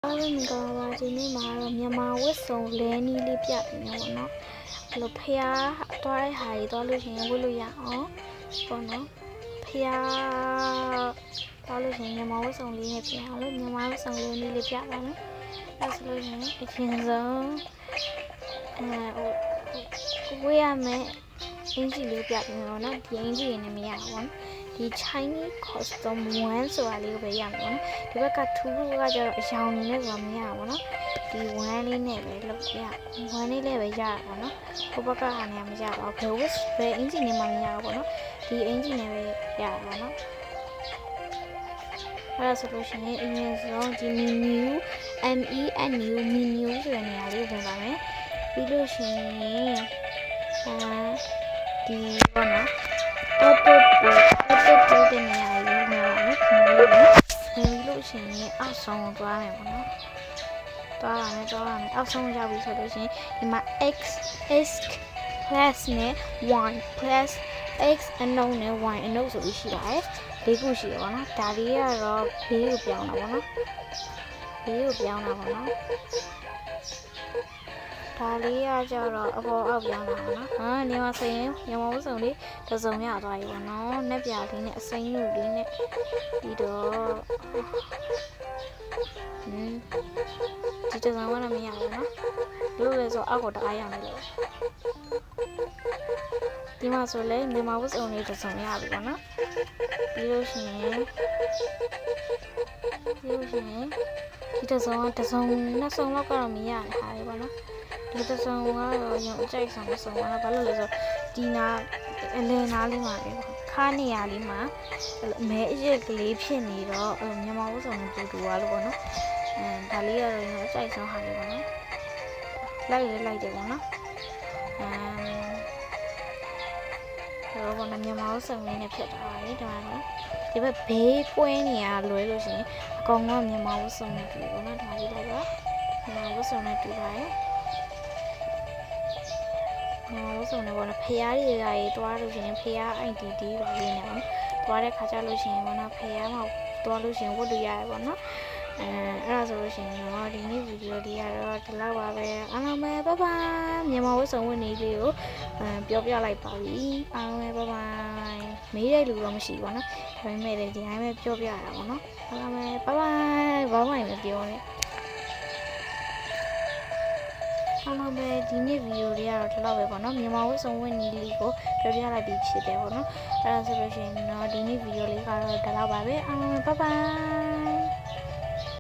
အားလုံးမင်္ဂလာပါဒီနေ့မှာတော့မြန်မာဝတ်စုံလဲနီးလေးပြနေပါတော့ဘယ်လိုဖျားသွားတဲ့ဟာကြီးသွားလို့ရှိရင်ဝတ်လို့ရအောင်ပေါ့နော်ဖျားသွားလို့ရှိရင်မြန်မာဝတ်စုံလေးနဲ့ပြင်အောင်လို့မြန်မာဝတ်စုံလေးနီးလေးပြပါမယ်အဲဆိုလို့ရှိရင်အရင်ဆုံးဝေးရမယ်အင်ဂျီလေးပြပြင်တော့နော်ဒီအင်ဂျီရင်းနဲ့မရဘူးနော်ဒီ Chinese custom 1ဆိုတာလေးကိုပဲရမှာနော်ဒီဘက်က2ကကျတော့အရောင်နေနဲ့ဆိုတာမရဘူးနော်ဒီ1လေးနဲ့ပဲလုပ်ရ1လေးလည်းပဲရပါနော်ဟိုဘက်ကဟာနဲ့မရပါဘူးဘယ်အင်ဂျီနဲ့မှမရဘူးနော်ဒီအင်ဂျီနဲ့ပဲရပါနော်အဲ့ဒါဆိုလို့ရှိရင်အရင်ဆုံးဒီ menu ဆိုတဲ့နေရာလေးဝင်ပါမယ်ပြီးလို့ရှိရင်ဒီပေါ့နော်auto play တဲ့နေရာလေးဝင်ပါမယ်ဝင်လို့ရှိရင်အောက်ဆုံးသွားမယ်ပေါ့နော်သွားရမယ်အောက်ဆုံးရောက်ပြီဆိုလို့ရှိရင်ဒီမှာ x plus နဲ့ y plus x အနှုံနဲ့ y အနှုံဆိုပြီးရှိပါတယ်၄ခုရှိတယ်ပေါ့နော်ဒါလေးကတော့ဘေးကိုပြောင်းတာပေါ့နော်ဒါလေးကကြတော့အပေါ်အောက်ပြောင်းတာပေါ့နော်နေမှာဆိုရင်မြန်မာဝတ်စုံလေးတစ်စုံရသွားပြီပေါ့နော်နက်ပြလေးနဲ့အစိမ်းလို့လေးနဲ့ပြီးတော့ဒီတစ်စုံကတော့မရဘူးနော်လို့လဲဆိုအောက်ကိုတအားရမယ်လို့ဒီမှာဆိုလဲမြန်မာဝတ်စုံလေးတစ်စုံရပြီပေါ့နော်ပြီးလို့ရှိရင်ဒီတစ်စုံနှစ်စုံလောက်ကတော့မရတဲ့ဟာလေးပေါ့နော်ဒီတစ်စုံကတော့ရုံအကြိုက်ဆောင်တစ်စုံကဘာလို့လဲဆိုဒီနာအလယ်နားလေးမှာပဲခါနေရလေးမှာမဲအရက်ကလေးဖြစ်နေတော့မြန်မာဝတ်စုံနဲ့တူသွားလို့ပေါ့နော်ဒါလေးကတော့ရုံအကြိုက်ဆောင်ဟာလေးပေါ့နော်လိုက်တယ်ပေါ့နော်တော့ဘာမြန်မာဝတ်စုံလေးနဲ့ဖြစ်တာပါလေဒီမှာနော်ဒီဘက်ဘေးကွင်းနေရလွဲလို့ရှိရင်အကောင်ကမြန်မာဝတ်စုံနဲ့တူပေါ့နော်ဒါလေးလိုက်ပါမြန်မာဝတ်စုံနဲ့တူပါတယ်မြန်မာဝတ်စုံနဲ့ပေါ့နော်ဖျားတွေသွားလို့ရှိရင်ဖျား IDD ပါလေးနဲ့ပေါ့သွားတဲ့ခါကျလို့ရှိရင်ပေါ့နော်ဖျားမှာသွားလို့ရှိရင်ဝတ်လို့ရတယ်ပေါ့နော်အဲ့ဒါဆိုလို့ရှိရင်တော့ဒီနေ့ဗီဒီယိုလေးကတော့ဒီလောက်ပါပဲအားလုံးပဲဘိုင်ဘိုင်မြန်မာဝတ်စုံဝင်နေလေးကိုပြောပြလိုက်ပါပြီအားလုံးပဲဘိုင်ဘိုင်မေးတဲ့လူတော့မရှိဘူးပေါ့နော်ဒါပေမဲ့လည်းဒီတိုင်းပဲပြောပြရတာပေါ့နော်အားလုံးပဲဘိုင်ဘိုင်ပဲပြောနေအားလုံးပဲဒီနေ့ဗီဒီယိုလေးကတော့ဒီလောက်ပဲပေါ့နော်မြန်မာဝတ်စုံဝင်နေလေးကိုပြောပြလိုက်ပြီးဖြစ်တယ်ပေါ့နော်အဲ့ဒါဆိုလို့ရှိရင်တော့ဒီနေ့ဗီဒီယိုလေးကတော့ဒီလောက်ပါပဲအားလုံးပဲဘိုင်ဘိုင်